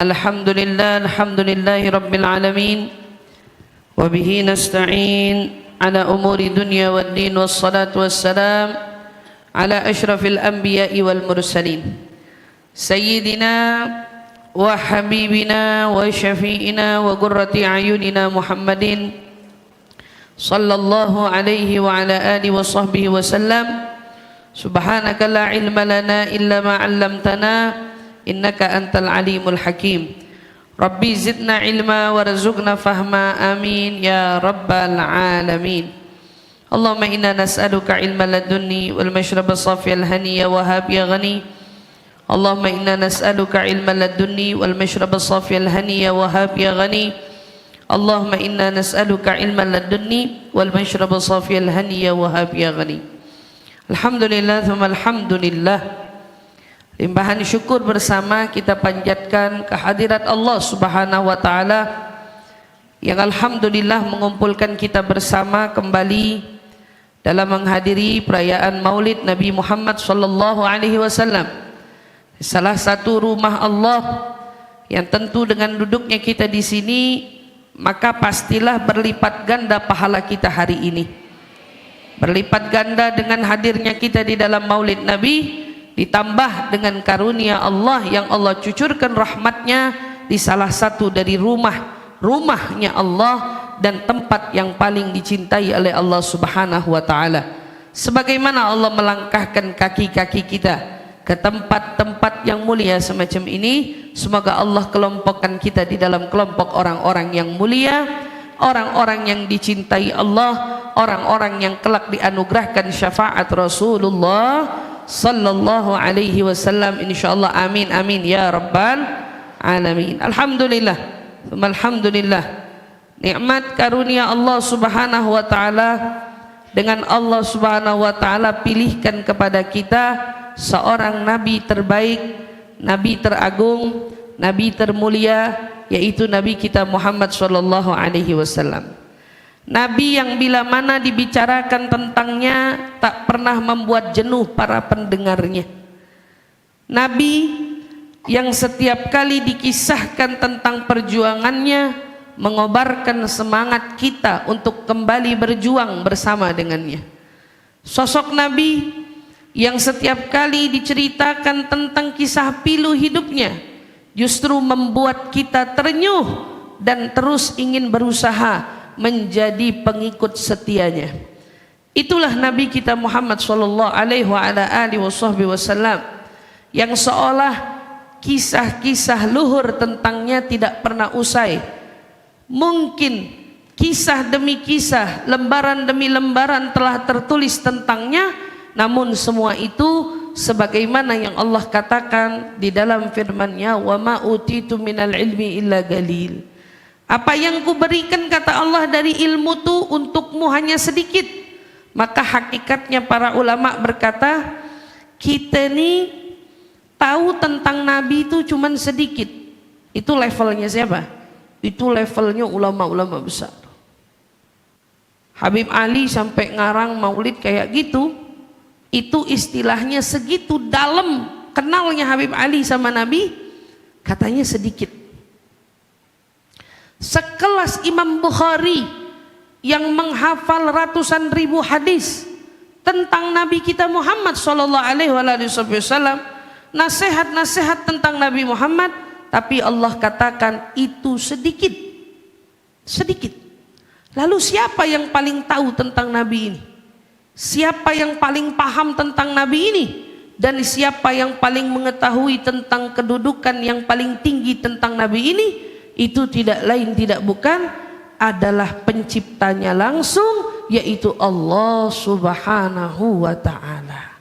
Alhamdulillahi Rabbil Alamin. Wabihi nasta'in ala umuri dunya wad din. Wassalatu wassalam ala ashrafil anbiya'i wal mursalin Sayyidina wa habibina wa syafi'ina wa qurrati ayunina Muhammadin sallallahu alaihi wa ala alihi wa sahbihi wa sallam. Subhanaka la ilma lana illa ma 'allamtana innaka antal alimul hakim. Rabbi zidna ilma warzuqna fahma, amin ya rabbal alamin. Allahumma inna nas'aluka ilma ladunni wal mashraba safiyal haniya wahab ya ghani. Allahumma inna nas'aluka ilma ladunni wal mashraba safiyal haniya wahab ya ghani. Allahumma inna nas'aluka ilma ladunni wal mashraba safiyal haniya wahab ya ghani. Alhamdulillah thumma alhamdulillah. Limpahan syukur bersama kita panjatkan kehadirat Allah Subhanahu wa taala yang alhamdulillah mengumpulkan kita bersama kembali dalam menghadiri perayaan Maulid Nabi Muhammad sallallahu alaihi wasallam. Salah satu rumah Allah yang tentu dengan duduknya kita di sini maka pastilah berlipat ganda pahala kita hari ini. Berlipat ganda dengan hadirnya kita di dalam Maulid Nabi, ditambah dengan karunia Allah yang Allah cucurkan rahmatnya di salah satu dari rumahnya Allah dan tempat yang paling dicintai oleh Allah Subhanahu wa taala. Sebagaimana Allah melangkahkan kaki-kaki kita ke tempat-tempat yang mulia semacam ini, semoga Allah kelompokkan kita di dalam kelompok orang-orang yang mulia, orang-orang yang dicintai Allah, orang-orang yang kelak dianugerahkan syafaat Rasulullah sallallahu alaihi wasallam, insyaallah. Amin amin ya rabbal alamin. Alhamdulillah, alhamdulillah, nikmat karunia Allah Subhanahu wa taala dengan Allah Subhanahu wa taala pilihkan kepada kita seorang nabi terbaik, nabi teragung, nabi termulia, yaitu nabi kita Muhammad sallallahu alaihi wasallam. Nabi yang bila mana dibicarakan tentangnya tak pernah membuat jenuh para pendengarnya. Nabi yang setiap kali dikisahkan tentang perjuangannya mengobarkan semangat kita untuk kembali berjuang bersama dengannya. Sosok Nabi yang setiap kali diceritakan tentang kisah pilu hidupnya justru membuat kita terenyuh dan terus ingin berusaha menjadi pengikut setianya. Itulah Nabi kita Muhammad sallallahu alaihi wasallam yang seolah kisah-kisah luhur tentangnya tidak pernah usai. Mungkin kisah demi kisah, lembaran demi lembaran telah tertulis tentangnya, namun semua itu sebagaimana yang Allah katakan di dalam firman-Nya, wa ma utitu minal ilmi illa qalil. Apa yang kuberikan, kata Allah, dari ilmu itu untukmu hanya sedikit. Maka hakikatnya para ulama berkata, kita ini tahu tentang Nabi itu cuman sedikit. Itu levelnya siapa? Itu levelnya ulama-ulama besar. Habib Ali sampai ngarang maulid kayak gitu, itu istilahnya segitu dalam kenalnya Habib Ali sama Nabi, katanya sedikit. Sekelas Imam Bukhari yang menghafal ratusan ribu hadis tentang Nabi kita Muhammad sallallahu alaihi wasallam, nasihat-nasihat tentang Nabi Muhammad, tapi Allah katakan itu sedikit. Sedikit. Lalu siapa yang paling tahu tentang Nabi ini? Siapa yang paling paham tentang Nabi ini? Dan siapa yang paling mengetahui tentang kedudukan yang paling tinggi tentang Nabi ini? Itu tidak lain tidak bukan adalah penciptanya langsung, yaitu Allah Subhanahu wa taala.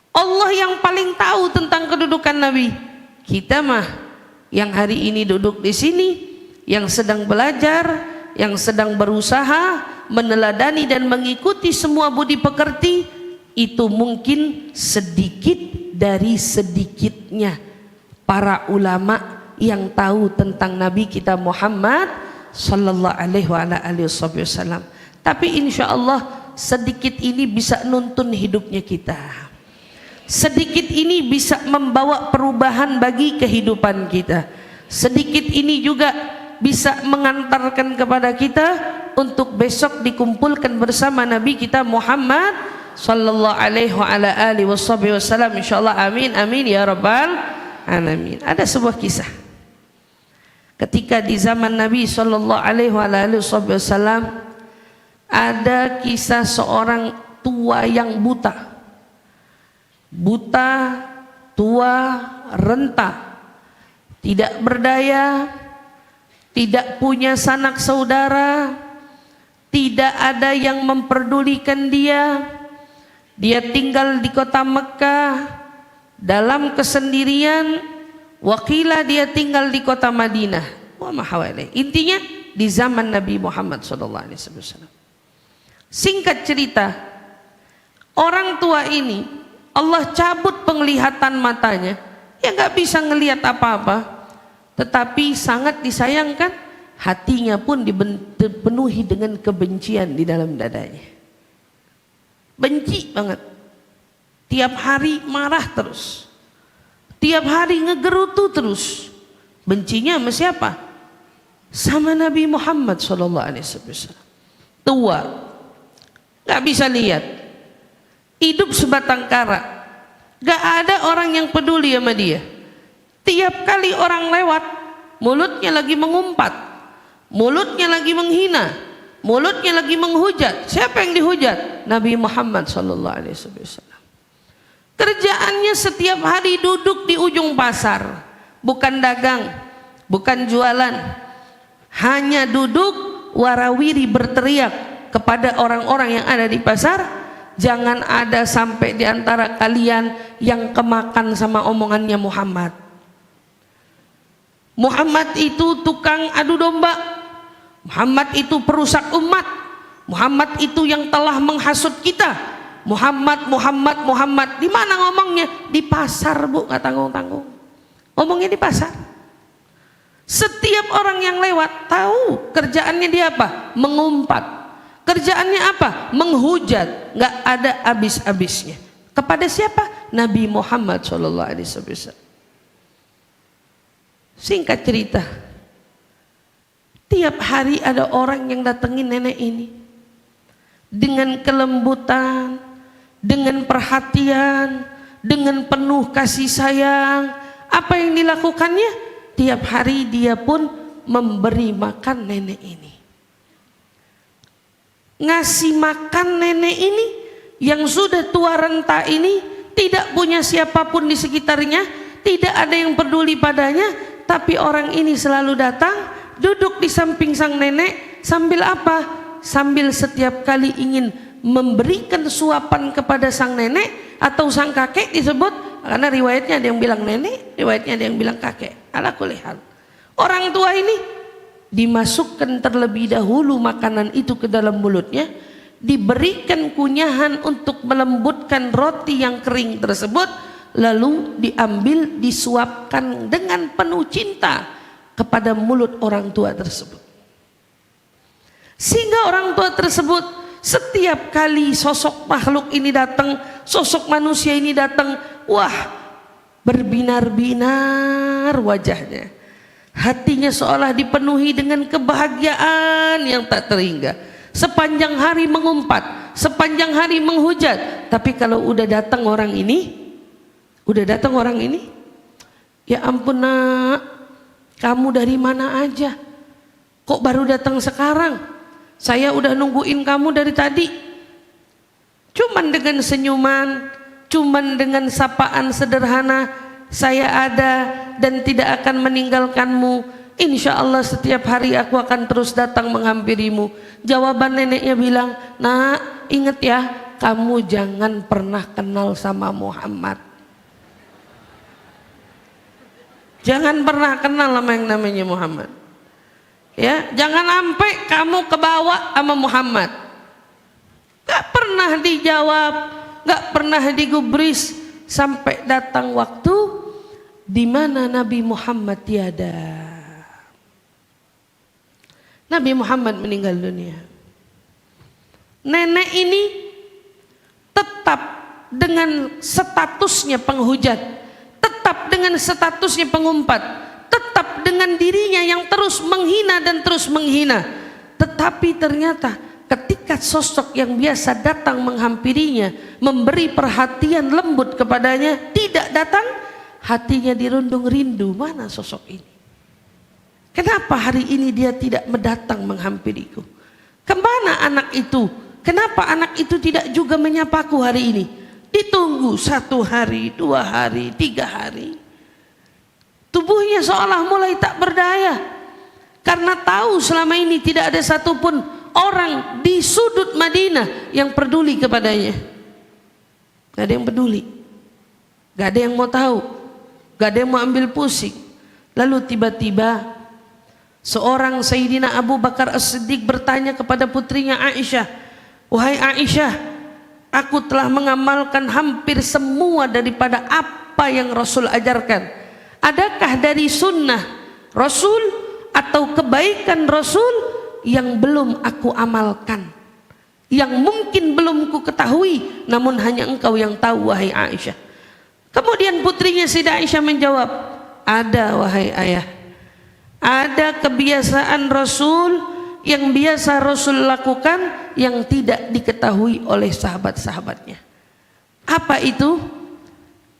Allah yang paling tahu tentang kedudukan Nabi. Kita mah yang hari ini duduk di sini, yang sedang belajar, yang sedang berusaha meneladani dan mengikuti semua budi pekerti, itu mungkin sedikit dari sedikitnya para ulama yang tahu tentang Nabi kita Muhammad sallallahu alaihi wasallam. Tapi insya Allah sedikit ini bisa nuntun hidupnya kita. Sedikit ini bisa membawa perubahan bagi kehidupan kita. Sedikit ini juga bisa mengantarkan kepada kita untuk besok dikumpulkan bersama Nabi kita Muhammad sallallahu alaihi wasallam, insyaallah. Amin amin ya rabbal alamin. Ada sebuah kisah ketika di zaman Nabi sallallahu alaihi wasallam, ada kisah seorang tua yang buta, tua, renta, tidak berdaya, tidak punya sanak saudara, tidak ada yang memperdulikan dia. Dia tinggal di kota Mekah dalam kesendirian. Wakilah dia tinggal di kota Madinah. Intinya di zaman Nabi Muhammad SAW. Singkat cerita, orang tua ini Allah cabut penglihatan matanya, ya nggak bisa ngelihat apa-apa. Tetapi sangat disayangkan, hatinya pun dipenuhi dengan kebencian di dalam dadanya. Benci banget, tiap hari marah terus, tiap hari ngegerutu terus. Bencinya sama siapa? Sama Nabi Muhammad SAW. Tua, nggak bisa lihat, hidup sebatang kara, gak ada orang yang peduli sama dia. Tiap kali orang lewat, mulutnya lagi mengumpat, mulutnya lagi menghina, mulutnya lagi menghujat. Siapa yang dihujat? Nabi Muhammad SAW. Kerjaannya setiap hari duduk di ujung pasar, bukan dagang, bukan jualan, hanya duduk warawiri berteriak kepada orang-orang yang ada di pasar, jangan ada sampai di antara kalian yang kemakan sama omongannya Muhammad. Muhammad itu tukang adu domba, Muhammad itu perusak umat, Muhammad itu yang telah menghasut kita. Muhammad. Di mana ngomongnya? Di pasar, Bu, nggak tanggung-tanggung. Ngomongnya di pasar. Setiap orang yang lewat tahu kerjaannya dia apa? Mengumpat. Kerjaannya apa? Menghujat. Nggak ada habis-habisnya. Kepada siapa? Nabi Muhammad SAW. Singkat cerita, tiap hari ada orang yang datengin nenek ini dengan kelembutan, dengan perhatian, dengan penuh kasih sayang. Apa yang dilakukannya? Tiap hari dia pun memberi makan nenek ini, ngasih makan nenek ini yang sudah tua renta ini, tidak punya siapapun di sekitarnya, tidak ada yang peduli padanya. Tapi orang ini selalu datang, duduk di samping sang nenek, sambil apa? Sambil setiap kali ingin memberikan suapan kepada sang nenek atau sang kakek disebut, karena riwayatnya ada yang bilang nenek, riwayatnya ada yang bilang kakek. Ala kulli hal, orang tua ini dimasukkan terlebih dahulu makanan itu ke dalam mulutnya, diberikan kunyahan untuk melembutkan roti yang kering tersebut, lalu diambil, disuapkan dengan penuh cinta kepada mulut orang tua tersebut. Sehingga orang tua tersebut setiap kali sosok makhluk ini datang, sosok manusia ini datang, wah, berbinar-binar wajahnya, hatinya seolah dipenuhi dengan kebahagiaan yang tak terhingga. Sepanjang hari mengumpat, sepanjang hari menghujat. Tapi kalau udah datang orang ini, ya ampun nak, kamu dari mana aja? Kok baru datang sekarang? Saya udah nungguin kamu dari tadi. Cuman dengan senyuman, cuman dengan sapaan sederhana, saya ada dan tidak akan meninggalkanmu. Insya Allah setiap hari aku akan terus datang menghampirimu. Jawaban neneknya bilang, nak, ingat ya, kamu jangan pernah kenal sama Muhammad. Jangan pernah kenal sama yang namanya Muhammad. Ya, jangan sampai kamu kebawa sama Muhammad. Gak pernah dijawab, gak pernah digubris, sampai datang waktu di mana Nabi Muhammad tiada. Nabi Muhammad meninggal dunia. Nenek ini tetap dengan statusnya penghujat, tetap dengan statusnya pengumpat, tetap tetap dengan dirinya yang terus menghina dan terus menghina. Tetapi ternyata ketika sosok yang biasa datang menghampirinya, memberi perhatian lembut kepadanya, tidak datang, hatinya dirundung rindu, mana sosok ini? Kenapa hari ini dia tidak mendatang menghampiriku? Kemana anak itu? Kenapa anak itu tidak juga menyapaku hari ini? Ditunggu 1 hari, 2 hari, 3 hari. Tubuhnya seolah mulai tak berdaya, karena tahu selama ini tidak ada satupun orang di sudut Madinah yang peduli kepadanya. Gak ada yang peduli, gak ada yang mau tahu, gak ada yang mau ambil pusing. Lalu tiba-tiba seorang Sayyidina Abu Bakar As-Siddiq bertanya kepada putrinya Aisyah, "Wahai Aisyah, aku telah mengamalkan hampir semua daripada apa yang Rasul ajarkan. Adakah dari sunnah Rasul atau kebaikan Rasul yang belum aku amalkan, yang mungkin belum ku ketahui, namun hanya engkau yang tahu wahai Aisyah?" Kemudian putrinya Sayyidah Aisyah menjawab, "Ada wahai ayah, ada kebiasaan Rasul yang biasa Rasul lakukan yang tidak diketahui oleh sahabat-sahabatnya." Apa itu?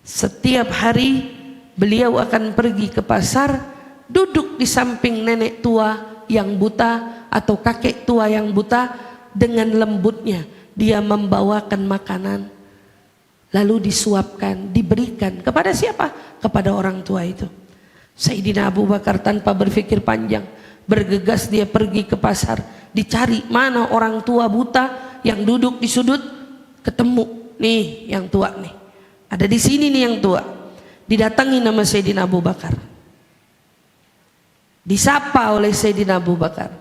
Setiap hari beliau akan pergi ke pasar, duduk di samping nenek tua yang buta atau kakek tua yang buta. Dengan lembutnya dia membawakan makanan, lalu disuapkan, diberikan kepada siapa? Kepada orang tua itu. Sayyidina Abu Bakar tanpa berpikir panjang, bergegas dia pergi ke pasar, dicari mana orang tua buta yang duduk di sudut. Ketemu nih yang tua nih, ada di sini nih yang tua. Didatangi nama Sayyidina Abu Bakar, disapa oleh Sayyidina Abu Bakar.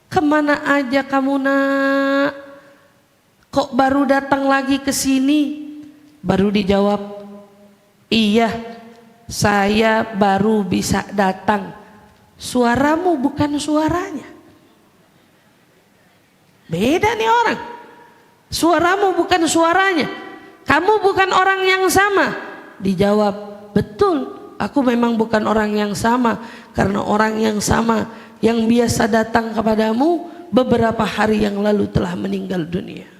"Kemana aja kamu nak? Kok baru datang lagi ke sini?" Baru dijawab, "Iya, saya baru bisa datang. Suaramu bukan suaranya." Beda nih orang. Suaramu bukan suaranya. Kamu bukan orang yang sama. Dijawab, "Betul, aku memang bukan orang yang sama, karena orang yang sama yang biasa datang kepadamu beberapa hari yang lalu telah meninggal dunia."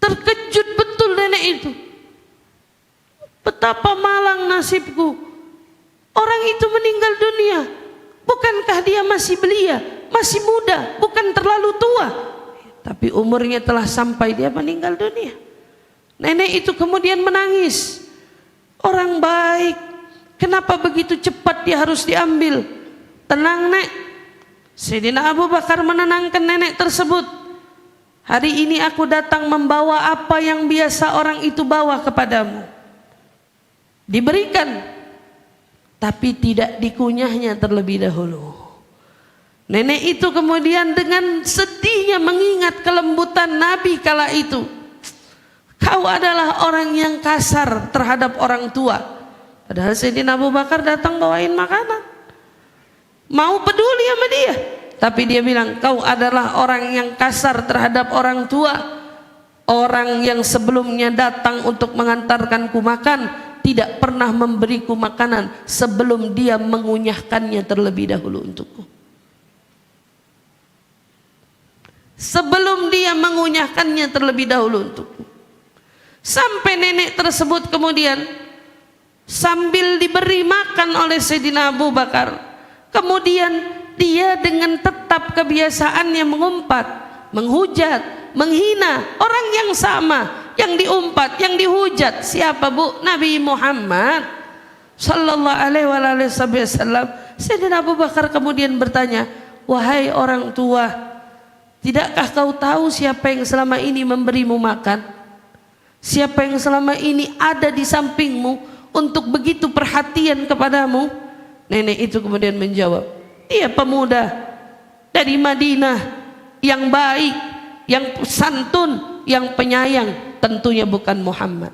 Terkejut betul nenek itu. Betapa malang nasibku. Orang itu meninggal dunia. Bukankah dia masih belia, masih muda, bukan terlalu tua, tapi umurnya telah sampai dia meninggal dunia. Nenek itu kemudian menangis. Orang baik, kenapa begitu cepat dia harus diambil? "Tenang nek." Sayyidina Abu Bakar menenangkan nenek tersebut. "Hari ini aku datang membawa apa yang biasa orang itu bawa kepadamu." Diberikan, tapi tidak dikunyahnya terlebih dahulu. Nenek itu kemudian dengan sedihnya mengingat kelembutan Nabi kala itu. "Kau adalah orang yang kasar terhadap orang tua." Padahal Sayyidina Abu Bakar datang bawain makanan, mau peduli sama dia, tapi dia bilang, "Kau adalah orang yang kasar terhadap orang tua. Orang yang sebelumnya datang untuk mengantarkanku makan tidak pernah memberiku makanan sebelum dia mengunyahkannya terlebih dahulu untukku. Sebelum dia mengunyahkannya terlebih dahulu untukku." Sampai nenek tersebut kemudian sambil diberi makan oleh Sayyidina Abu Bakar, kemudian dia dengan tetap kebiasaannya mengumpat, menghujat, menghina orang yang sama, yang diumpat, yang dihujat. Siapa bu? Nabi Muhammad sallallahu alaihi wasallam. Sayyidina Abu Bakar kemudian bertanya, "Wahai orang tua, tidakkah kau tahu siapa yang selama ini memberimu makan? Siapa yang selama ini ada di sampingmu untuk begitu perhatian kepadamu?" Nenek itu kemudian menjawab, "Dia pemuda dari Madinah yang baik, yang santun, yang penyayang. Tentunya bukan Muhammad.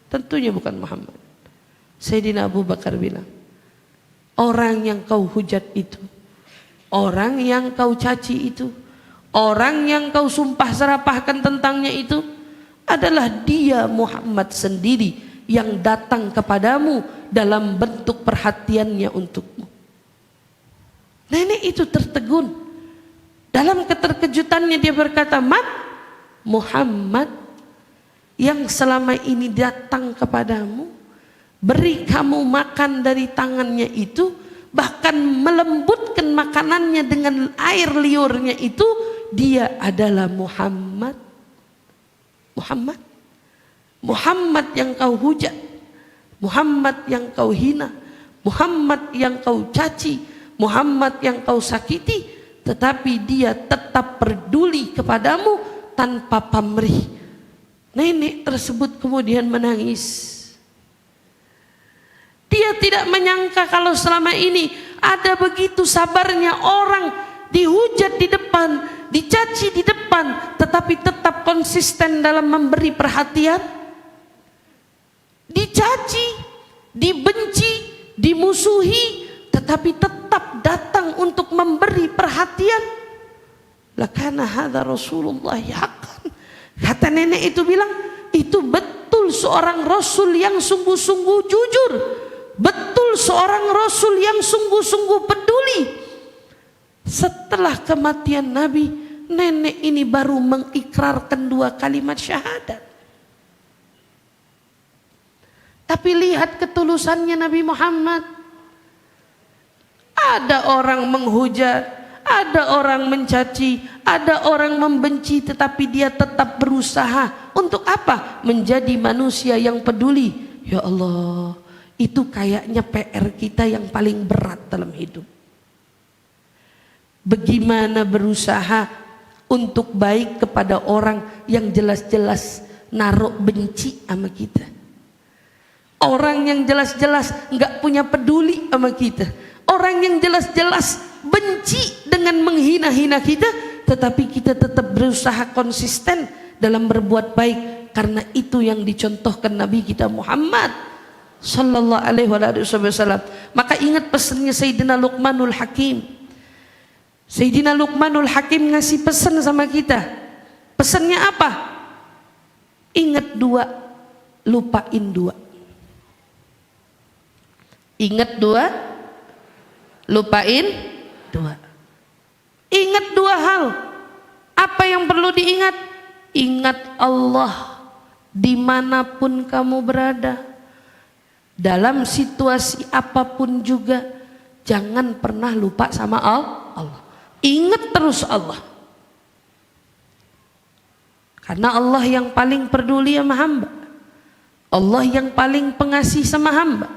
Tentunya bukan Muhammad." Sayyidina Abu Bakar bilang, "Orang yang kau hujat itu, orang yang kau caci itu, orang yang kau sumpah serapahkan tentangnya itu adalah dia Muhammad sendiri yang datang kepadamu dalam bentuk perhatiannya untukmu. Nenek itu tertegun. Dalam keterkejutannya dia berkata, Muhammad yang selama ini datang kepadamu, beri kamu makan dari tangannya itu, bahkan melembutkan makanannya dengan air liurnya itu, dia adalah Muhammad. Muhammad yang kau hujat, Muhammad yang kau hina, Muhammad yang kau caci, Muhammad yang kau sakiti, tetapi dia tetap peduli kepadamu tanpa pamrih. Nenek tersebut kemudian menangis. Dia tidak menyangka kalau selama ini ada begitu sabarnya orang dihujat di depan, dicaci di depan, tetapi tetap konsisten dalam memberi perhatian. Dicaci, dibenci, dimusuhi, tetapi tetap datang untuk memberi perhatian. Lakana hadza Rasulullah haqqan. Kata nenek itu bilang, itu betul seorang Rasul yang sungguh-sungguh jujur. Betul seorang Rasul yang sungguh-sungguh peduli. Setelah kematian Nabi, nenek ini baru mengikrarkan 2 kalimat syahadat. Tapi lihat ketulusannya Nabi Muhammad. Ada orang menghujat, ada orang mencaci, ada orang membenci, tetapi dia tetap berusaha. Untuk apa? Menjadi manusia yang peduli. Ya Allah, itu kayaknya PR kita yang paling berat dalam hidup. Bagaimana berusaha untuk baik kepada orang yang jelas-jelas naruh benci sama kita. Orang yang jelas-jelas nggak punya peduli sama kita. Orang yang jelas-jelas benci dengan menghina-hina kita, tetapi kita tetap berusaha konsisten dalam berbuat baik, karena itu yang dicontohkan Nabi kita Muhammad sallallahu alaihi wasallam. Maka ingat pesannya Sayyidina Luqmanul Hakim. Sayyidina Luqmanul Hakim ngasih pesan sama kita. Pesannya apa? Ingat 2, lupain 2. Ingat 2, lupain 2. Ingat 2 hal. Apa yang perlu diingat? Ingat Allah dimanapun kamu berada, dalam situasi apapun juga. Jangan pernah lupa sama Allah. Ingat terus Allah, karena Allah yang paling peduli sama hamba, Allah yang paling pengasih sama hamba,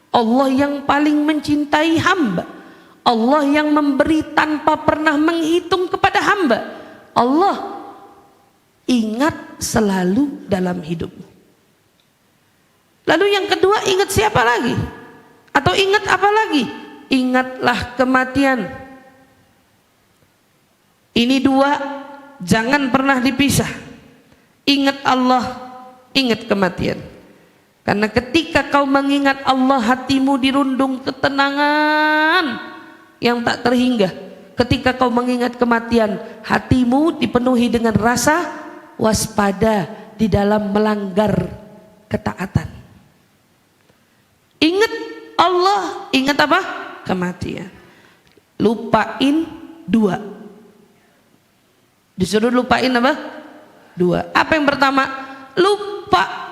Allah yang paling mencintai hamba, Allah yang memberi tanpa pernah menghitung kepada hamba. Allah ingat selalu dalam hidupmu. Lalu yang kedua, ingat siapa lagi? Atau ingat apa lagi? Ingatlah kematian. Ini 2 jangan pernah dipisah. Ingat Allah, ingat kematian. Karena ketika kau mengingat Allah, hatimu dirundung ketenangan yang tak terhingga. Ketika kau mengingat kematian, hatimu dipenuhi dengan rasa waspada di dalam melanggar ketaatan. Ingat Allah, ingat apa? Kematian. Lupain 2. Disuruh lupain apa? 2. Apa yang pertama? Lupa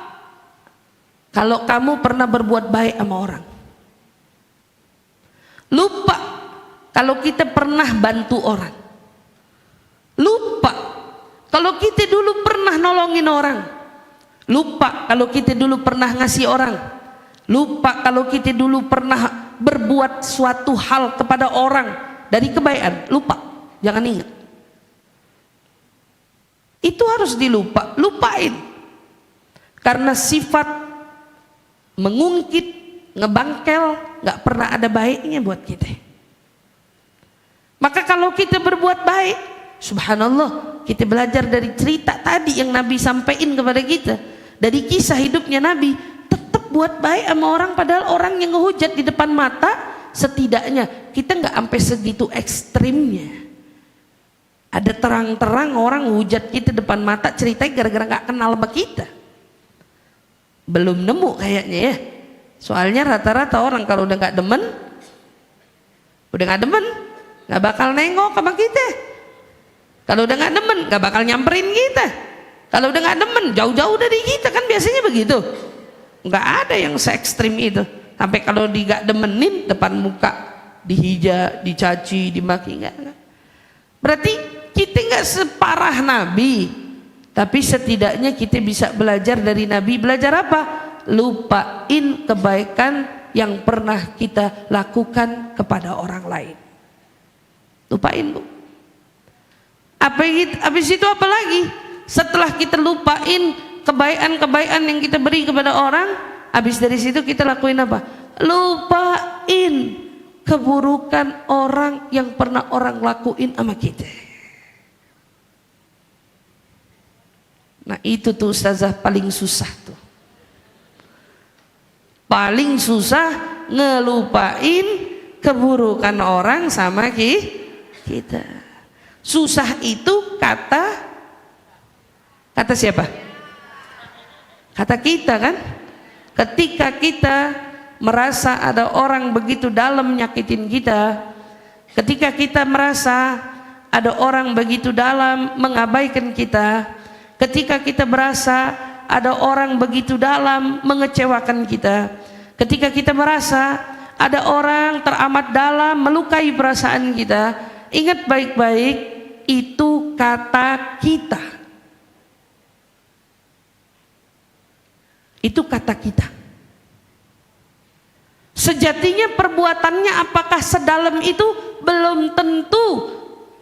kalau kamu pernah berbuat baik sama orang. Lupa kalau kita pernah bantu orang. Lupa kalau kita dulu pernah nolongin orang. Lupa kalau kita dulu pernah ngasih orang. Lupa kalau kita dulu pernah berbuat suatu hal kepada orang dari kebaikan. Lupa, jangan ingat. Itu harus lupain. Karena sifat mengungkit, ngebangkel gak pernah ada baiknya buat kita. Maka kalau kita berbuat baik, subhanallah, kita belajar dari cerita tadi yang Nabi sampaikan kepada kita, dari kisah hidupnya Nabi, tetap buat baik sama orang, padahal orang yang ngehujat di depan mata, setidaknya kita gak sampai segitu ekstrimnya. Ada terang-terang orang hujat kita depan mata, ceritanya gara-gara gak kenal sama kita. Belum nemu kayaknya ya. Soalnya rata-rata orang kalau udah nggak demen, nggak bakal nengok sama kita. Kalau udah nggak demen, nggak bakal nyamperin kita. Kalau udah nggak demen, jauh-jauh dari kita, kan biasanya begitu. Nggak ada yang se-ekstrim itu. Sampai kalau nggak demenin depan muka dihija, dicaci, dimaki, nggak. Berarti kita nggak separah Nabi, tapi setidaknya kita bisa belajar dari Nabi. Belajar apa? Lupain kebaikan yang pernah kita lakukan kepada orang lain. Lupain, Bu. Habis itu apa lagi? Setelah kita lupain kebaikan-kebaikan yang kita beri kepada orang, habis dari situ kita lakuin apa? Lupain keburukan orang yang pernah orang lakuin sama kita. Nah itu tuh ustazah paling susah tuh. Paling susah ngelupain keburukan orang sama kita. Susah itu kata siapa? Kata kita kan. Ketika kita merasa ada orang begitu dalam nyakitin kita, ketika kita merasa ada orang begitu dalam mengabaikan kita, ketika kita merasa ada orang begitu dalam mengecewakan kita, ketika kita merasa ada orang teramat dalam melukai perasaan kita, ingat baik-baik, itu kata kita. Itu kata kita. Sejatinya perbuatannya apakah sedalam itu? Belum tentu.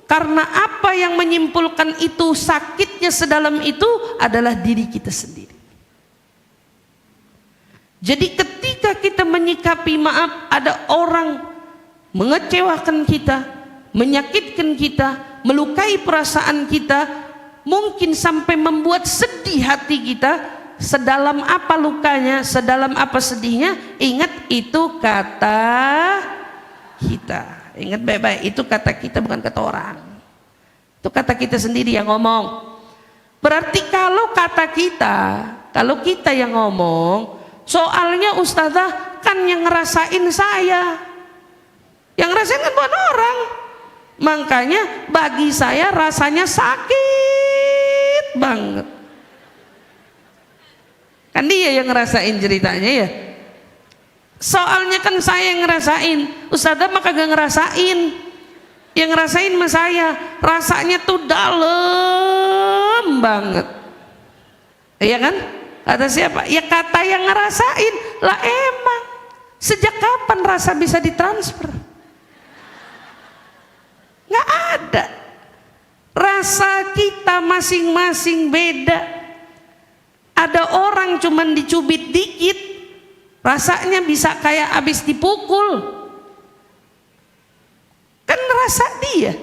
Karena apa yang menyimpulkan itu sakitnya sedalam itu adalah diri kita sendiri. Jadi ketika kita menyikapi maaf ada orang mengecewakan kita, menyakitkan kita, melukai perasaan kita, mungkin sampai membuat sedih hati kita, sedalam apa lukanya, sedalam apa sedihnya, ingat itu kata kita. Ingat baik-baik, itu kata kita, bukan kata orang. Itu kata kita sendiri yang ngomong. Berarti kalau kata kita, kalau kita yang ngomong, soalnya ustazah kan yang ngerasain saya, yang ngerasain kan bukan orang. Makanya bagi saya rasanya sakit banget. Kan dia yang ngerasain ceritanya ya. Soalnya kan saya yang ngerasain, ustazah mah kagak ngerasain. Yang ngerasain sama saya, rasanya tuh dalam banget. Iya kan? Kata siapa? Ya kata yang ngerasain. Lah emang sejak kapan rasa bisa ditransfer? Nggak ada. Rasa kita masing-masing beda. Ada orang cuman dicubit dikit, rasanya bisa kayak abis dipukul. Kan rasa dia.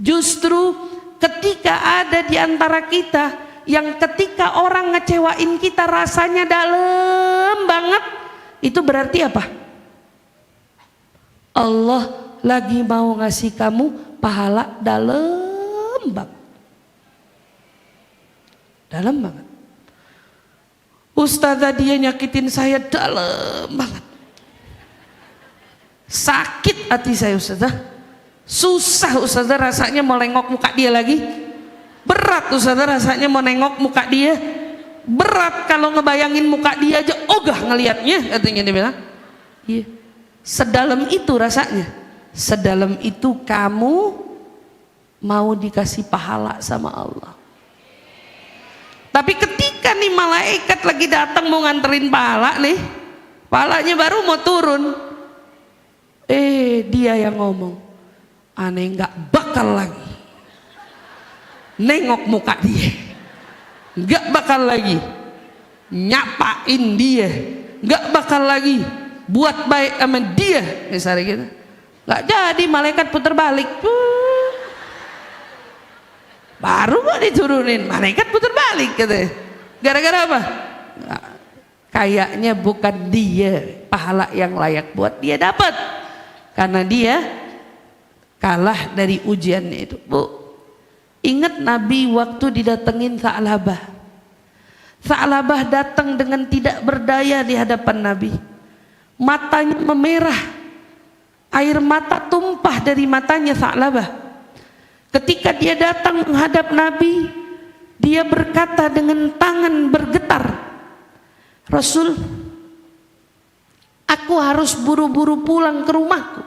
Justru ketika ada di antara kita yang ketika orang ngecewain kita rasanya dalam banget, itu berarti apa? Allah lagi mau ngasih kamu pahala dalam banget. Dalam banget. Ustazah dia nyakitin saya dalam banget. Sakit hati saya ustazah. Susah ustazah rasanya mau nengok muka dia lagi. Berat ustazah rasanya mau nengok muka dia. Berat kalau ngebayangin muka dia aja ogah ngelihatnya, katanya dia bilang. Iya. Sedalam itu rasanya. Sedalam itu kamu mau dikasih pahala sama Allah. Tapi ketika nih malaikat lagi datang mau nganterin pahala nih, pahalanya baru mau turun, dia yang ngomong, aneh nggak bakal lagi nengok muka dia, nggak bakal lagi nyapain dia, nggak bakal lagi buat baik sama dia, misalnya gitu. Nggak jadi, malaikat putar balik. Baru mau diturunin, malaikat putar balik katanya. Gara-gara apa? Nah, kayaknya bukan dia pahala yang layak buat dia dapat, karena dia kalah dari ujiannya itu. Bu, ingat Nabi waktu didatengin Tha'labah. Sa'labah datang dengan tidak berdaya di hadapan Nabi. Matanya memerah, air mata tumpah dari matanya Sa'labah. Ketika dia datang menghadap Nabi, dia berkata dengan tangan bergetar, Rasul, aku harus buru-buru pulang ke rumahku,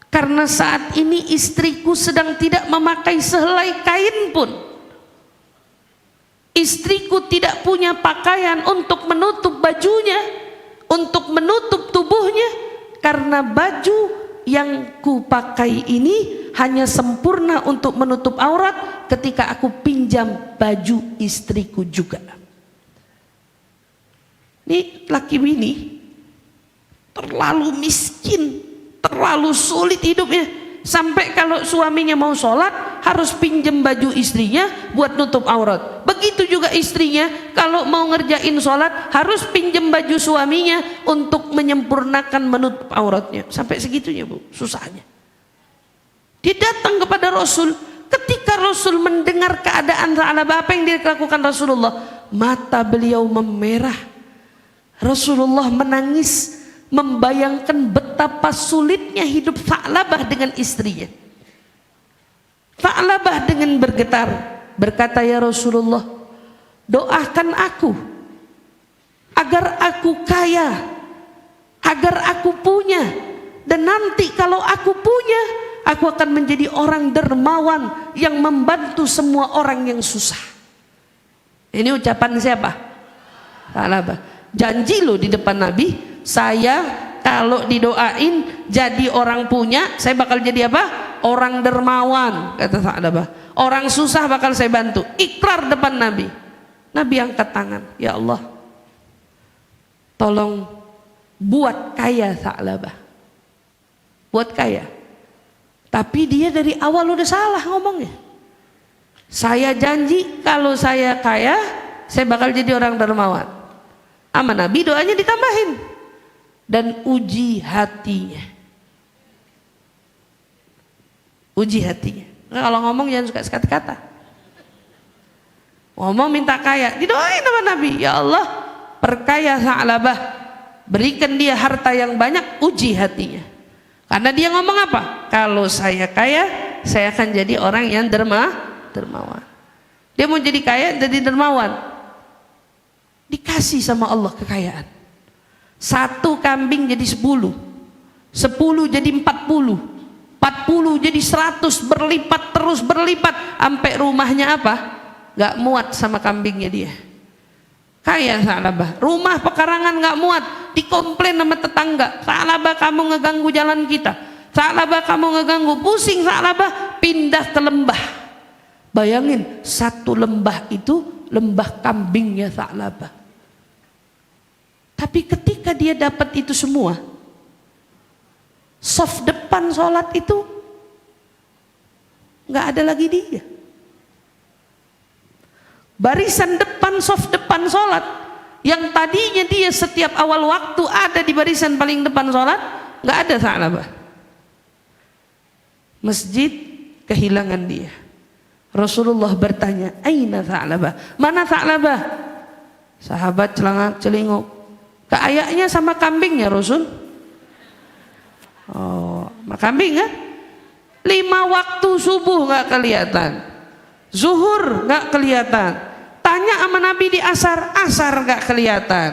karena saat ini istriku sedang tidak memakai sehelai kain pun. Istriku tidak punya pakaian untuk menutup bajunya, untuk menutup tubuhnya, karena baju yang kupakai ini hanya sempurna untuk menutup aurat ketika aku pinjam baju istriku juga. Ini laki bini terlalu miskin, terlalu sulit hidupnya, sampai kalau suaminya mau sholat harus pinjam baju istrinya buat nutup aurat. Begitu juga istrinya kalau mau ngerjain sholat harus pinjam baju suaminya untuk menyempurnakan menutup auratnya. Sampai segitunya Bu, susahnya. Dia datang kepada Rasul. Ketika Rasul mendengar keadaan Sa'labah, apa yang dilakukan Rasulullah? Mata beliau memerah. Rasulullah menangis, membayangkan betapa sulitnya hidup Sa'labah dengan istrinya. Sa'labah dengan bergetar berkata, ya Rasulullah, doakan aku agar aku kaya, agar aku punya, dan nanti kalau aku punya, aku akan menjadi orang dermawan yang membantu semua orang yang susah. Ini ucapan siapa? Sa'labah. Janji loh di depan Nabi, saya kalau didoain jadi orang punya, saya bakal jadi apa? Orang dermawan, kata Sa'labah. Orang susah bakal saya bantu. Ikrar depan Nabi. Nabi angkat tangan, ya Allah, tolong buat kaya Sa'labah, buat kaya. Tapi dia dari awal udah salah ngomongnya. Saya janji kalau saya kaya, saya bakal jadi orang dermawan. Sama Nabi doanya ditambahin, dan uji hatinya. Uji hatinya. Nah, kalau ngomong jangan suka sekata-kata. Ngomong minta kaya, didoain sama Nabi, ya Allah, perkaya Sa'labah, berikan dia harta yang banyak, uji hatinya. Karena dia ngomong apa? Kalau saya kaya, saya akan jadi orang yang dermawan. Dia mau jadi kaya, jadi dermawan. Dikasih sama Allah kekayaan. 1 kambing jadi 10, 10 jadi 40, 40 jadi 100, berlipat terus berlipat, sampai rumahnya apa? Gak muat sama kambingnya dia. Kaya Sa'labah, rumah pekarangan gak muat, dikomplain sama tetangga, Sa'labah kamu ngeganggu jalan kita, Sa'labah kamu ngeganggu, pusing Sa'labah, pindah ke lembah. Bayangin, 1 lembah itu lembah kambingnya Sa'labah. Tapi ketika dia dapat itu semua, saf depan sholat itu nggak ada lagi dia. Barisan depan, saf depan sholat, yang tadinya dia setiap awal waktu ada di barisan paling depan sholat, nggak ada Sa'labah. Masjid kehilangan dia. Rasulullah bertanya, aina Sa'labah? Mana Sa'labah? Sahabat celinguk. Kayaknya sama kambingnya Rasul. Oh, kambing kan? 5 waktu subuh nggak kelihatan, zuhur nggak kelihatan. Tanya sama Nabi di asar nggak kelihatan.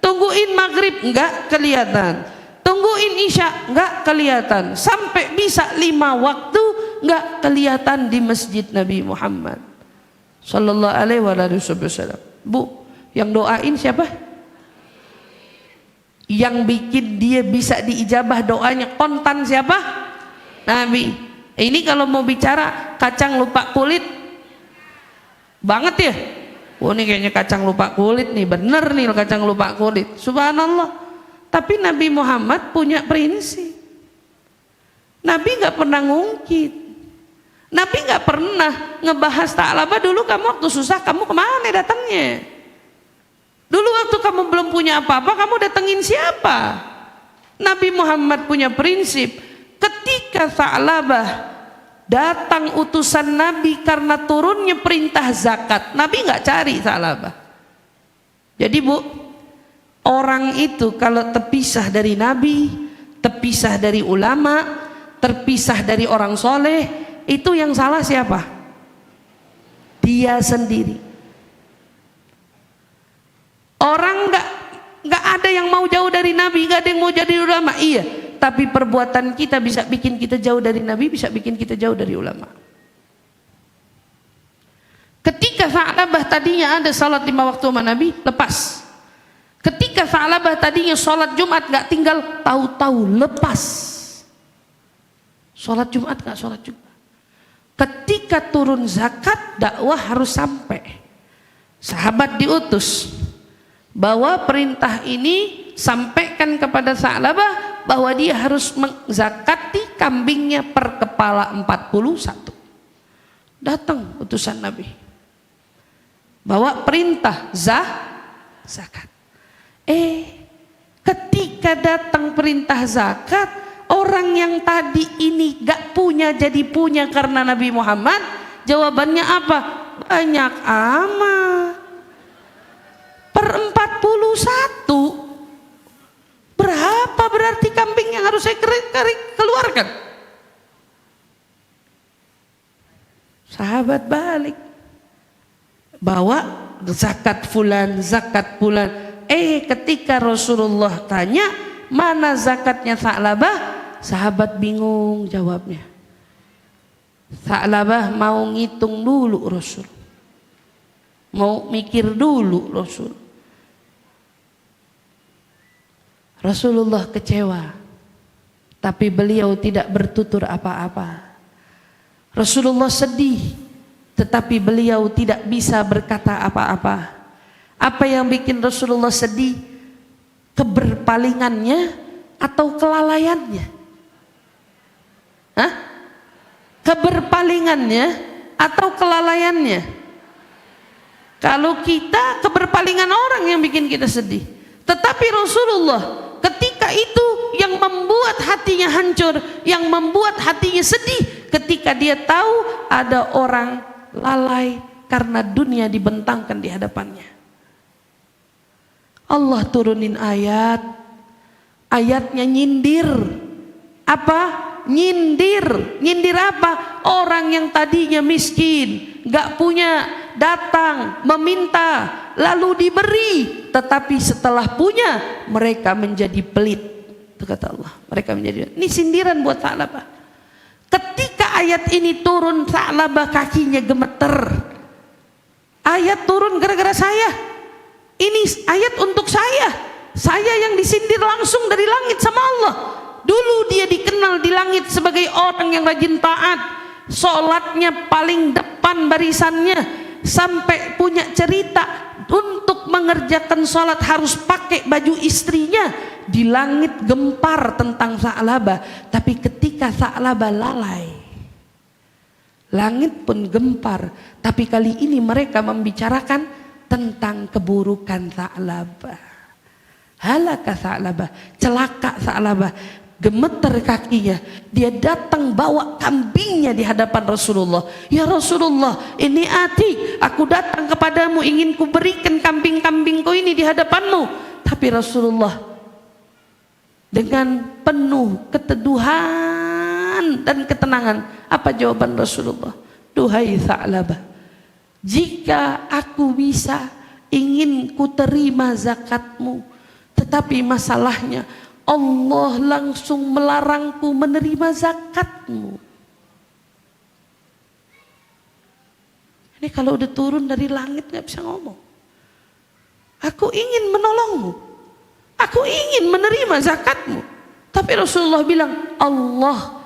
Tungguin maghrib nggak kelihatan. Tungguin isya nggak kelihatan. Sampai bisa 5 waktu nggak kelihatan di masjid Nabi Muhammad Sallallahu Alaihi Wasallam. Bu, yang doain siapa? Yang bikin dia bisa diijabah doanya kontan siapa? Nabi. Ini kalau mau bicara kacang lupa kulit banget ya. Oh, ini kayaknya kacang lupa kulit nih, bener nih kacang lupa kulit. Subhanallah. Tapi Nabi Muhammad punya prinsip. Nabi nggak pernah ngungkit. Nabi nggak pernah ngebahas Sa'labah dulu kamu waktu susah kamu kemana datangnya. Dulu waktu kamu belum punya apa-apa, kamu datengin siapa? Nabi Muhammad punya prinsip. Ketika Sa'labah datang utusan Nabi karena turunnya perintah zakat, Nabi nggak cari Sa'labah. Jadi Bu, orang itu kalau terpisah dari Nabi, terpisah dari ulama, terpisah dari orang soleh, itu yang salah siapa? Dia sendiri. Orang nggak ada yang mau jauh dari Nabi, nggak ada yang mau jadi ulama, iya. Tapi perbuatan kita bisa bikin kita jauh dari Nabi, bisa bikin kita jauh dari ulama. Ketika Tha'labah tadinya ada salat 5 waktu sama Nabi, lepas. Ketika Tha'labah tadinya sholat Jumat gak tinggal, tahu-tahu lepas. Sholat Jumat gak sholat juga. Ketika turun zakat, dakwah harus sampai. Sahabat diutus, bawa perintah ini, sampaikan kepada Tha'labah bahwa dia harus menzakati kambingnya per kepala 41. Datang utusan Nabi, bawa perintah zakat. Ketika datang perintah zakat, orang yang tadi ini gak punya jadi punya karena Nabi Muhammad. Jawabannya apa? Banyak amat. Per 41. Berapa berarti kambing yang harus saya keluarkan? Sahabat balik, bawa zakat fulan, zakat fulan. Ketika Rasulullah tanya mana zakatnya Tha'labah, sahabat bingung jawabnya. Tha'labah mau ngitung dulu Rasul, mau mikir dulu Rasul. Rasulullah kecewa, tapi beliau tidak bertutur apa-apa. Rasulullah sedih, tetapi beliau tidak bisa berkata apa-apa. Apa yang bikin Rasulullah sedih? Keberpalingannya atau kelalaiannya? Hah? Keberpalingannya atau kelalaiannya? Kalau kita, keberpalingan orang yang bikin kita sedih. Tetapi Rasulullah ketika itu yang membuat hatinya hancur, yang membuat hatinya sedih, ketika dia tahu ada orang lalai karena dunia dibentangkan di hadapannya. Allah turunin ayat, ayatnya nyindir. Apa? Nyindir apa? Orang yang tadinya miskin, gak punya, datang meminta, lalu diberi, tetapi setelah punya mereka menjadi pelit. Itu kata Allah, mereka menjadi. Ini sindiran buat Tha'labah. Ketika ayat ini turun, Tha'labah kakinya gemeter. Ayat turun gara-gara saya. Ini ayat untuk saya yang disindir langsung dari langit sama Allah. Dulu dia dikenal di langit sebagai orang yang rajin taat, sholatnya paling depan barisannya, sampai punya cerita untuk mengerjakan sholat harus pakai baju istrinya. Di langit gempar tentang Tha'labah, tapi ketika Tha'labah lalai, langit pun gempar. Tapi kali ini mereka membicarakan tentang keburukan Tha'labah. Halaka Tha'labah, celaka Tha'labah, gemeter kakinya. Dia datang bawa kambingnya di hadapan Rasulullah. Ya Rasulullah, ini atik, aku datang kepadamu ingin ku berikan kambing-kambingku ini di hadapanmu. Tapi Rasulullah dengan penuh keteduhan dan ketenangan, apa jawaban Rasulullah? Duhai Tha'labah, jika aku bisa, ingin ku terima zakatmu, tetapi masalahnya Allah langsung melarangku menerima zakatmu. Ini kalau udah turun dari langit gak bisa ngomong. Aku ingin menolongmu, aku ingin menerima zakatmu, tapi Rasulullah bilang Allah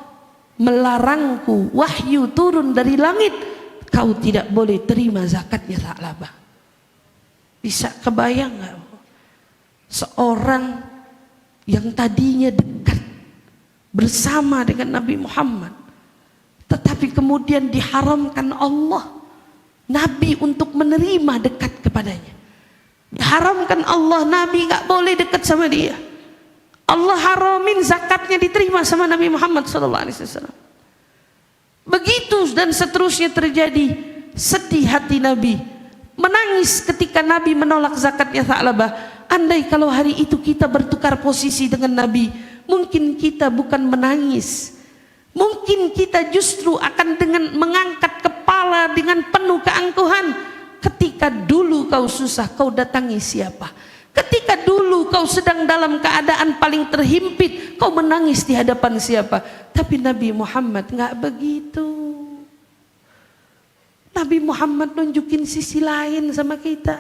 melarangku, wahyu turun dari langit, kau tidak boleh terima zakatnya Tha'labah. Bisa kebayang gak? Seorang yang tadinya dekat bersama dengan Nabi Muhammad, tetapi kemudian diharamkan Allah Nabi untuk menerima dekat kepadanya. Diharamkan Allah, Nabi gak boleh dekat sama dia. Allah haramin zakatnya diterima sama Nabi Muhammad SAW. Begitu dan seterusnya terjadi. Sedih hati Nabi, menangis ketika Nabi menolak zakatnya Tha'labah. Andai kalau hari itu kita bertukar posisi dengan Nabi, mungkin kita bukan menangis, mungkin kita justru akan dengan mengangkat kepala dengan penuh keangkuhan. Ketika dulu kau susah, kau datangi siapa? Ketika dulu kau sedang dalam keadaan paling terhimpit, kau menangis di hadapan siapa? Tapi Nabi Muhammad nggak begitu. Nabi Muhammad nunjukin sisi lain sama kita.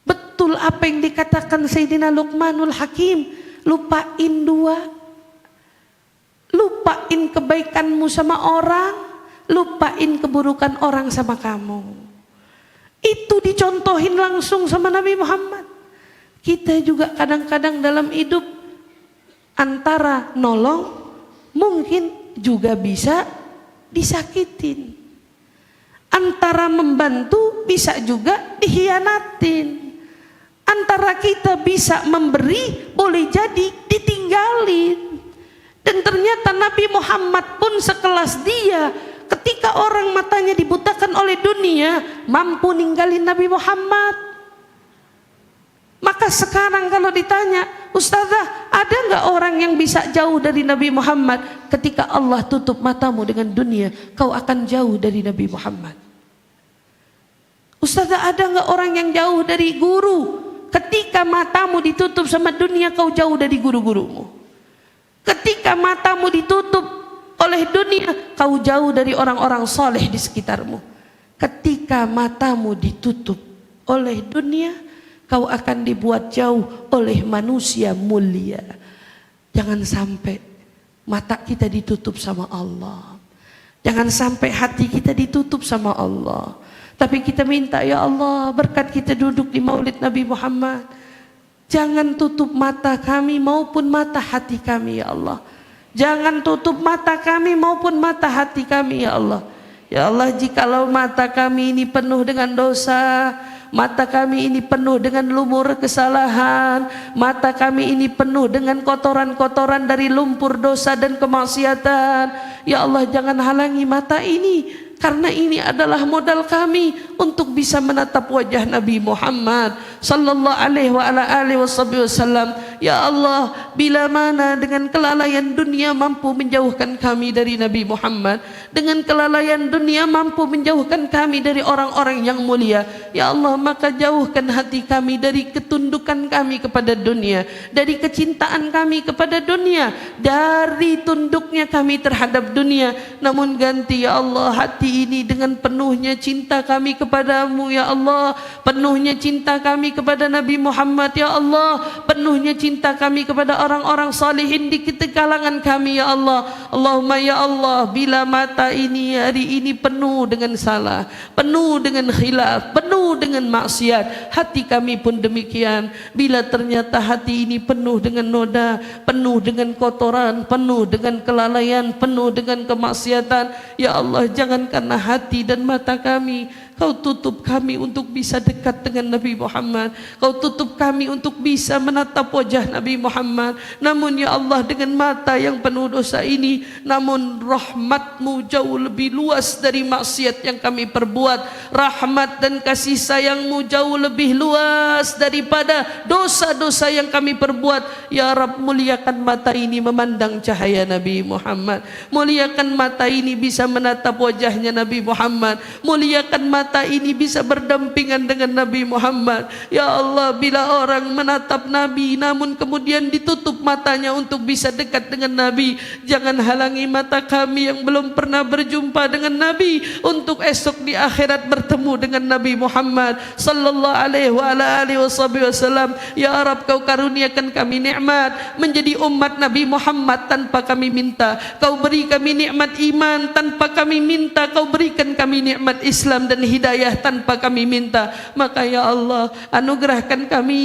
Betul apa yang dikatakan Sayyidina Luqmanul Hakim, lupain dua. Lupain kebaikanmu sama orang, lupain keburukan orang sama kamu. Itu dicontohin langsung sama Nabi Muhammad. Kita juga kadang-kadang dalam hidup antara nolong mungkin juga bisa disakitin, antara membantu bisa juga dikhianatin, antara kita bisa memberi boleh jadi ditinggalin. Dan ternyata Nabi Muhammad pun sekelas dia, ketika orang matanya dibutakan oleh dunia mampu ninggalin Nabi Muhammad. Maka sekarang kalau ditanya, Ustazah, ada nggak orang yang bisa jauh dari Nabi Muhammad? Ketika Allah tutup matamu dengan dunia, kau akan jauh dari Nabi Muhammad. Ustazah, ada nggak orang yang jauh dari guru? Ketika matamu ditutup sama dunia, kau jauh dari guru-gurumu. Ketika matamu ditutup oleh dunia, kau jauh dari orang-orang soleh di sekitarmu. Ketika matamu ditutup oleh dunia, kau akan dibuat jauh oleh manusia mulia. Jangan sampai mata kita ditutup sama Allah. Jangan sampai hati kita ditutup sama Allah. Tapi kita minta, ya Allah, berkat kita duduk di maulid Nabi Muhammad, jangan tutup mata kami maupun mata hati kami, ya Allah. Jangan tutup mata kami maupun mata hati kami, ya Allah. Ya Allah, jikalau mata kami ini penuh dengan dosa, mata kami ini penuh dengan lumur kesalahan, mata kami ini penuh dengan kotoran-kotoran dari lumpur dosa dan kemaksiatan, ya Allah, jangan halangi mata ini, karena ini adalah modal kami untuk bisa menatap wajah Nabi Muhammad sallallahu alaihi wa ala alihi wasallam. Ya Allah, bila mana dengan kelalaian dunia mampu menjauhkan kami dari Nabi Muhammad, dengan kelalaian dunia mampu menjauhkan kami dari orang-orang yang mulia, ya Allah, maka jauhkan hati kami dari ketundukan kami kepada dunia, dari kecintaan kami kepada dunia, dari tunduknya kami terhadap dunia. Namun ganti, ya Allah, hati ini dengan penuhnya cinta kami kepadamu, ya Allah, penuhnya cinta kami kepada Nabi Muhammad, ya Allah, penuhnya cinta kami kepada orang-orang salihin di kalangan kami, ya Allah. Allahumma ya Allah, bila mata ini hari ini penuh dengan salah, penuh dengan khilaf, penuh dengan maksiat, hati kami pun demikian. Bila ternyata hati ini penuh dengan noda, penuh dengan kotoran, penuh dengan kelalaian, penuh dengan kemaksiatan, ya Allah, jangan karena hati dan mata kami Kau tutup kami untuk bisa dekat dengan Nabi Muhammad. Kau tutup kami untuk bisa menatap wajah Nabi Muhammad. Namun ya Allah, dengan mata yang penuh dosa ini, namun rahmat-Mu jauh lebih luas dari maksiat yang kami perbuat. Rahmat dan kasih sayang-Mu jauh lebih luas daripada dosa-dosa yang kami perbuat. Ya Rabb, muliakan mata ini memandang cahaya Nabi Muhammad. Muliakan mata ini bisa menatap wajahnya Nabi Muhammad. Muliakan mata ini bisa berdampingan dengan Nabi Muhammad. Ya Allah, bila orang menatap Nabi namun kemudian ditutup matanya untuk bisa dekat dengan Nabi, jangan halangi mata kami yang belum pernah berjumpa dengan Nabi untuk esok di akhirat bertemu dengan Nabi Muhammad sallallahu alaihi wa ala alihi wasallam. Ya Rabb, Kau karuniakan kami nikmat menjadi umat Nabi Muhammad tanpa kami minta. Kau beri kami nikmat iman tanpa kami minta. Kau berikan kami nikmat Islam dan hidayah tanpa kami minta. Maka ya Allah, anugerahkan kami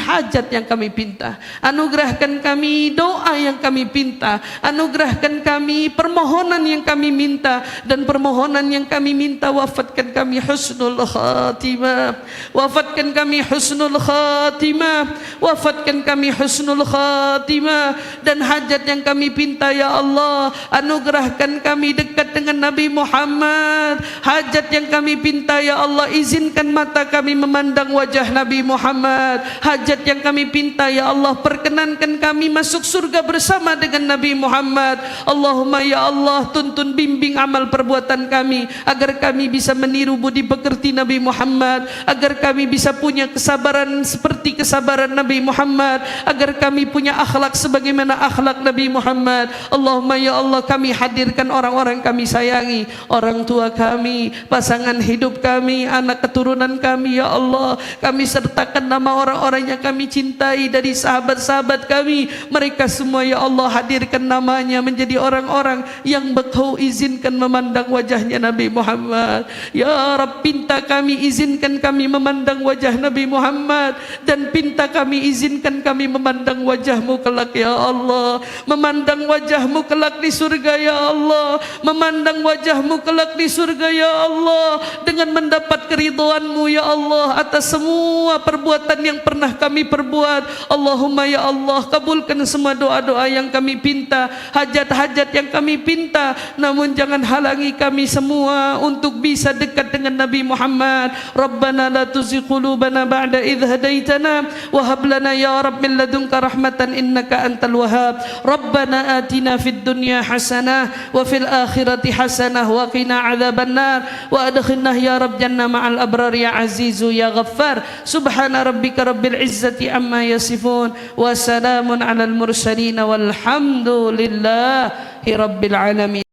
hajat yang kami pinta, anugerahkan kami doa yang kami pinta, anugerahkan kami permohonan yang kami minta, dan permohonan yang kami minta, wafatkan kami husnul khatimah, wafatkan kami husnul khatimah, wafatkan kami husnul khatimah. Dan hajat yang kami pinta ya Allah, anugerahkan kami dekat dengan Nabi Muhammad. Hajat yang kami pinta ya Allah, izinkan mata kami memandang wajah Nabi Muhammad. Hajat yang kami pinta ya Allah, perkenankan kami masuk surga bersama dengan Nabi Muhammad. Allahumma ya Allah, tuntun bimbing amal perbuatan kami agar kami bisa meniru budi pekerti Nabi Muhammad, agar kami bisa punya kesabaran seperti kesabaran Nabi Muhammad, agar kami punya akhlak sebagaimana akhlak Nabi Muhammad. Allahumma ya Allah, kami hadirkan orang-orang kami sayangi, orang tua kami, pasangan hidup kami, anak keturunan kami ya Allah. Kami sertakan nama orang-orang yang kami cintai dari sahabat-sahabat kami, mereka semua ya Allah, hadirkan namanya menjadi orang-orang yang Engkau izinkan memandang wajahnya Nabi Muhammad. Ya Rabb, pinta kami, izinkan kami memandang wajah Nabi Muhammad, dan pinta kami, izinkan kami memandang wajahmu kelak ya Allah, memandang wajahmu kelak di surga ya Allah, memandang wajahmu kelak di surga ya Allah, dengan mendapat keridhaanmu ya Allah atas semua perbuatan yang pernah kami perbuat. Allahumma ya Allah, kabulkan semua doa-doa yang kami pinta, hajat-hajat yang kami pinta, namun jangan halangi kami semua untuk bisa dekat dengan Nabi Muhammad. Rabbana la tuzigh qulubana ba'da idh hadaitana wa hab lana ya Rabb min ladunka rahmatan innaka antal wahhab. Rabbana atina fid dunya hasanah wa fil akhirati hasanah wa qina adzabannar wa adkhilna ya Rabb jannah ma'al abrar ya azizu ya ghaffar. Subhana rabbika rabbil izzati amma yasifun wa salamun alal mursalin walhamdulillahi rabbil alamin.